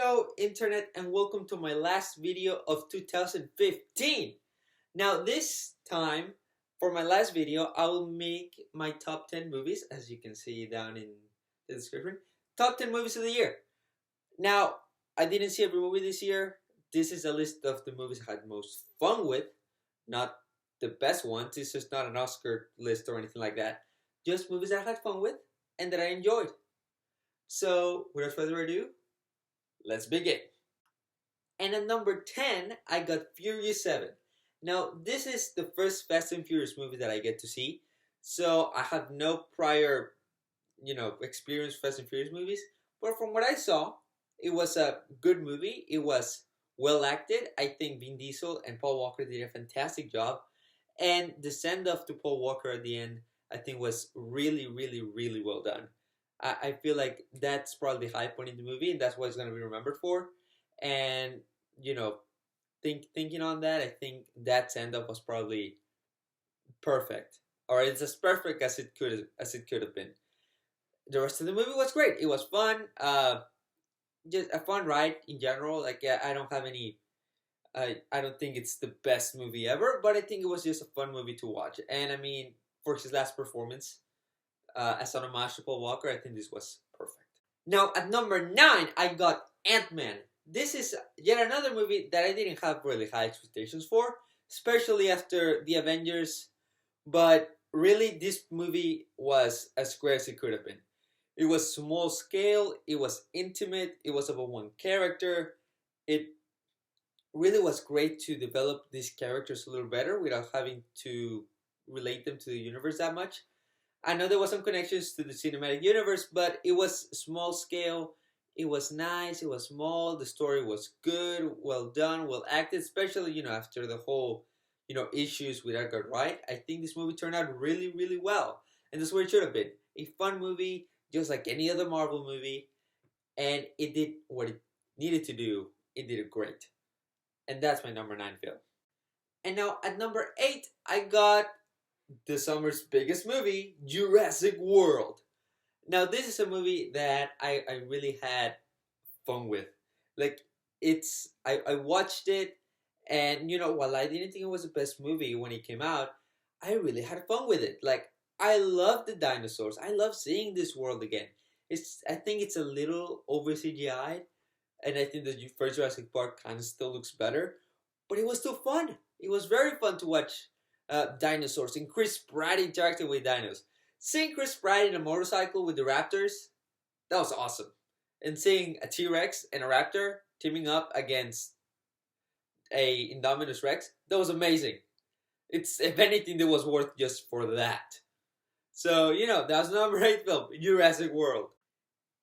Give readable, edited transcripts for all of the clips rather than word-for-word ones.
Hello internet and welcome to my last video of 2015. Now this time for my last video I will make my top 10 movies, as you can see down in the description. Top 10 movies of the year. Now I didn't see every movie this year. This is a list of the movies I had most fun with, not the best ones. This is not an Oscar list or anything like that. Just movies that I had fun with and that I enjoyed. So without further ado, let's begin. And at number 10, I got Furious 7. Now, this is the first Fast and Furious movie that I get to see. So I have no prior, experience with Fast and Furious movies. But from what I saw, it was a good movie. It was well acted. I think Vin Diesel and Paul Walker did a fantastic job. And the send-off to Paul Walker at the end, I think was really, really, really well done. I feel like that's probably the high point in the movie, and that's what it's going to be remembered for. And, thinking on that, I think that send-off was probably perfect. Or it's as perfect as it could have been. The rest of the movie was great. It was fun. Just a fun ride in general. Like, I don't have any... I don't think it's the best movie ever, but I think it was just a fun movie to watch. And, I mean, for his last performance... as an homage to Paul Walker, I think this was perfect. Now, at number 9, I got AntMan. This is yet another movie that I didn't have really high expectations for, especially after the Avengers. But really, this movie was as great as it could have been. It was small scale, it was intimate, it was about one character. It really was great to develop these characters a little better without having to relate them to the universe that much. I know there was some connections to the cinematic universe, but it was small scale, it was nice, it was small, the story was good, well done, well acted, especially, after the whole, issues with Edgar Wright. I think this movie turned out really, really well. And that's what it should have been. A fun movie, just like any other Marvel movie, and it did what it needed to do. It did it great. And that's my number 9 film. And now at number 8, I got the summer's biggest movie, Jurassic World. Now, this is a movie that I really had fun with. Like, I watched it, and, while I didn't think it was the best movie when it came out, I really had fun with it. Like, I love the dinosaurs. I love seeing this world again. I think it's a little over CGI'd, and I think the first Jurassic Park kind of still looks better, but it was still fun. It was very fun to watch dinosaurs and Chris Pratt interacting with dinos. Seeing Chris Pratt in a motorcycle with the raptors, that was awesome. And seeing a T-Rex and a raptor teaming up against a Indominus Rex, that was amazing. If anything, that was worth just for that. So, that was number 8 film, Jurassic World.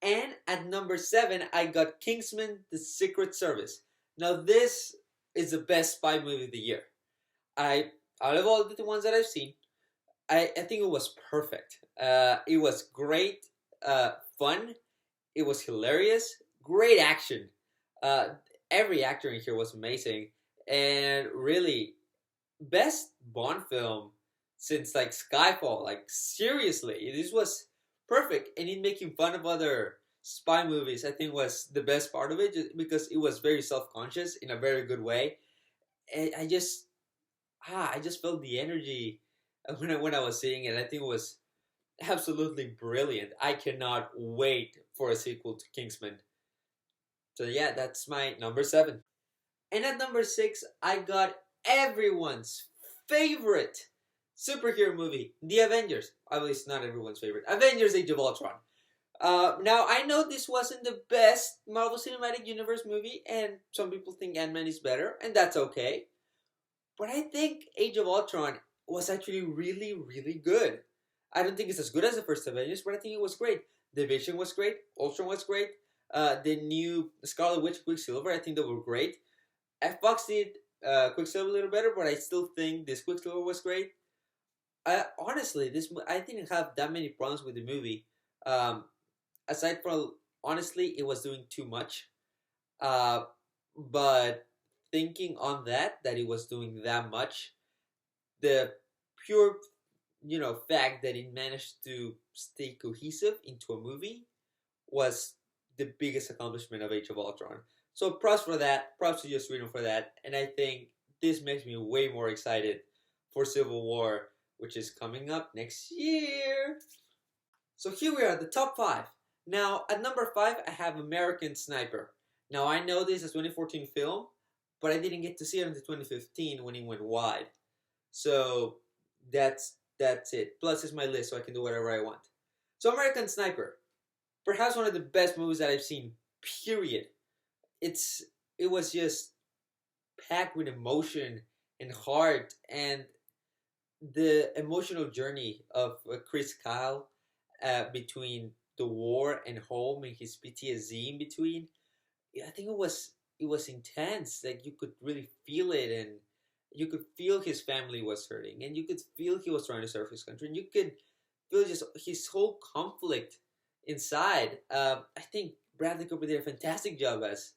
And at number 7, I got Kingsman, The Secret Service. Now, this is the best spy movie of the year. Out of all the ones that I've seen, I think it was perfect. It was great, fun. It was hilarious. Great action. Every actor in here was amazing. And really, best Bond film since, like, Skyfall. Like, seriously, this was perfect. And in making fun of other spy movies, I think was the best part of it, just because it was very self-conscious in a very good way. And I just felt the energy when I was seeing it. I think it was absolutely brilliant. I cannot wait for a sequel to Kingsman. So yeah, that's my number 7. And at number 6, I got everyone's favorite superhero movie, The Avengers. At least not everyone's favorite. Avengers Age of Ultron. Now, I know this wasn't the best Marvel Cinematic Universe movie, and some people think AntMan is better, and that's okay. But I think Age of Ultron was actually really, really good. I don't think it's as good as the first Avengers, but I think it was great. The Vision was great. Ultron was great. The new Scarlet Witch, Quicksilver, I think they were great. Fox did Quicksilver a little better, but I still think this Quicksilver was great. Honestly, I didn't have that many problems with the movie. Aside from, honestly, it was doing too much. But thinking on that it was doing that much, the pure, fact that it managed to stay cohesive into a movie was the biggest accomplishment of Age of Ultron. So props for that. Props to Joss Whedon for that. And I think this makes me way more excited for Civil War, which is coming up next year. So here we are, the top 5. Now, at number 5, I have American Sniper. Now, I know this is a 2014 film, but I didn't get to see it until 2015 when it went wide. So that's it. Plus, it's my list, so I can do whatever I want. So, American Sniper, perhaps one of the best movies that I've seen. Period. It was just packed with emotion and heart, and the emotional journey of Chris Kyle between the war and home and his PTSD in between. I think it was intense. Like, you could really feel it, and you could feel his family was hurting, and you could feel he was trying to serve his country, and you could feel just his whole conflict inside. I think Bradley Cooper did a fantastic job as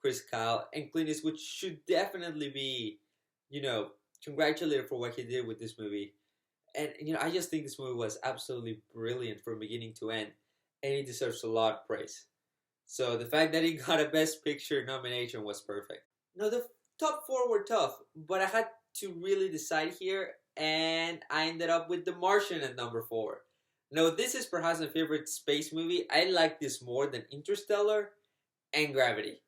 Chris Kyle, and Clint Eastwood should definitely be, congratulated for what he did with this movie. And I just think this movie was absolutely brilliant from beginning to end, and it deserves a lot of praise. So the fact that he got a Best Picture nomination was perfect. Now, the top 4 were tough, but I had to really decide here, and I ended up with The Martian at number 4. Now, this is perhaps my favorite space movie. I like this more than Interstellar and Gravity.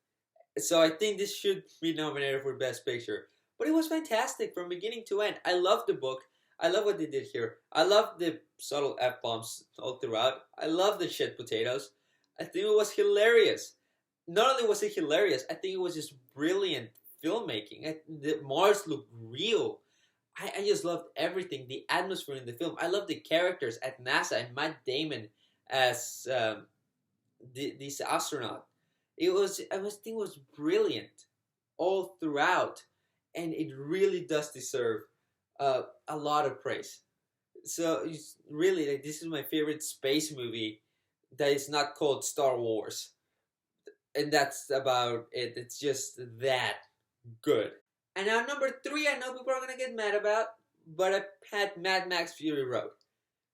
So I think this should be nominated for Best Picture. But it was fantastic from beginning to end. I love the book. I love what they did here. I love the subtle F-bombs all throughout. I love the shit potatoes. I think it was hilarious. Not only was it hilarious, I think it was just brilliant filmmaking. The Mars looked real. I just loved everything. The atmosphere in the film. I love the characters at NASA and Matt Damon as this astronaut. I think it was brilliant all throughout, and it really does deserve a lot of praise. So it's really, like, this is my favorite space movie that is not called Star Wars, and that's about it. It's just that good. And now number 3, I know people are gonna get mad about, but I had Mad Max Fury Road.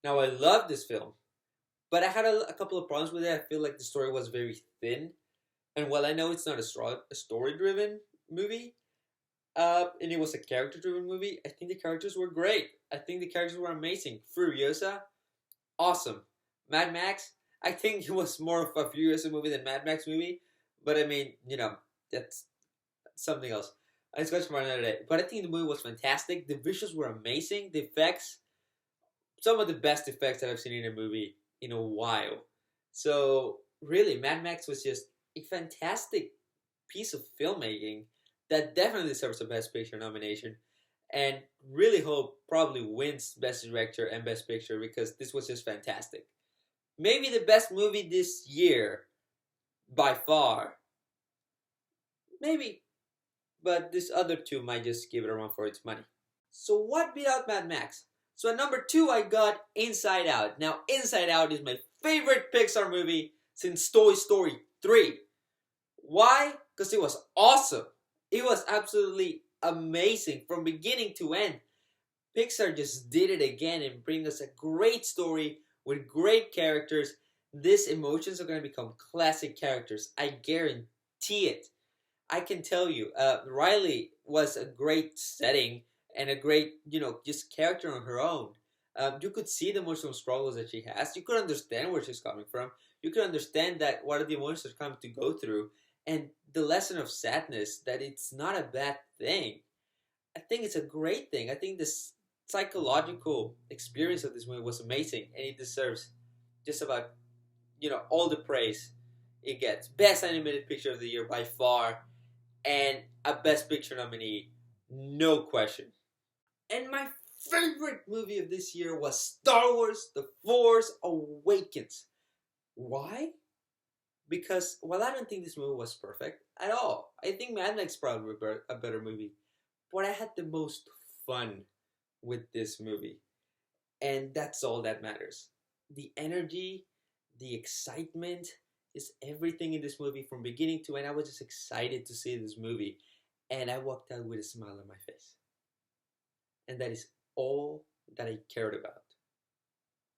Now, I love this film, but I had a couple of problems with it. I feel like the story was very thin. And while I know it's not a story-driven movie, and it was a character-driven movie, I think the characters were great. I think the characters were amazing. Furiosa, awesome. Mad Max, I think it was more of a Furiosa movie than Mad Max movie. But I mean, that's something else. It's going for another day. But I think the movie was fantastic. The visuals were amazing. The effects, some of the best effects that I've seen in a movie in a while. So really, Mad Max was just a fantastic piece of filmmaking that definitely deserves a Best Picture nomination, and really hope probably wins Best Director and Best Picture, because this was just fantastic. Maybe the best movie this year by far. Maybe. But this other 2 might just give it a run for its money. So what beat out Mad Max? So at number 2, I got Inside Out. Now, Inside Out is my favorite Pixar movie since Toy Story 3. Why? Because it was awesome. It was absolutely amazing from beginning to end. Pixar just did it again and bring us a great story with great characters. These emotions are going to become classic characters. I guarantee it. I can tell you, Riley was a great setting and a great, just character on her own. You could see the emotional struggles that she has. You could understand where she's coming from. You could understand that what are the emotions she's coming to go through. And the lesson of sadness, that it's not a bad thing. I think it's a great thing. I think this psychological experience of this movie was amazing, and it deserves just about, all the praise it gets. Best Animated Picture of the Year by far, and a Best Picture nominee, no question. And my favorite movie of this year was Star Wars: The Force Awakens. Why? Because while I don't think this movie was perfect at all, I think Mad Max probably a better movie. But I had the most fun with this movie. And that's all that matters. The energy, the excitement, is everything in this movie from beginning to end. I was just excited to see this movie. And I walked out with a smile on my face. And that is all that I cared about.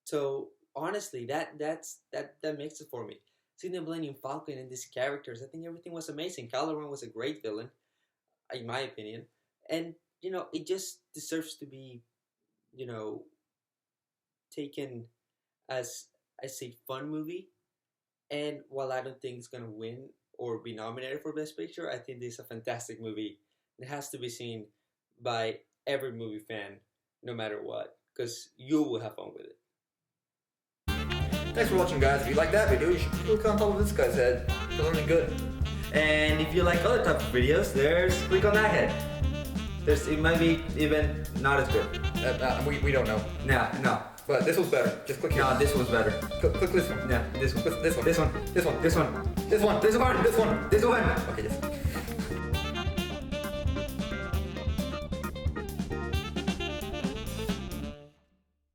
So honestly, that makes it for me. seeing the Millennium Falcon and these characters, I think everything was amazing. Kylo Ren was a great villain, in my opinion, and it just deserves to be, taken as a fun movie. And while I don't think it's gonna win or be nominated for Best Picture, I think this is a fantastic movie. It has to be seen by every movie fan, no matter what, because you will have fun with it. Thanks for watching, guys. If you like that video, you should click on top of this guy's head. It's only good. And if you like other type of videos, click on that head. It might be even not as good. We don't know. No. But this was better. Just click here. No, this one's better. Click this one. Yeah, this one. This one. This one. This one. This one. This one. This one. This one. This one. Okay, yes.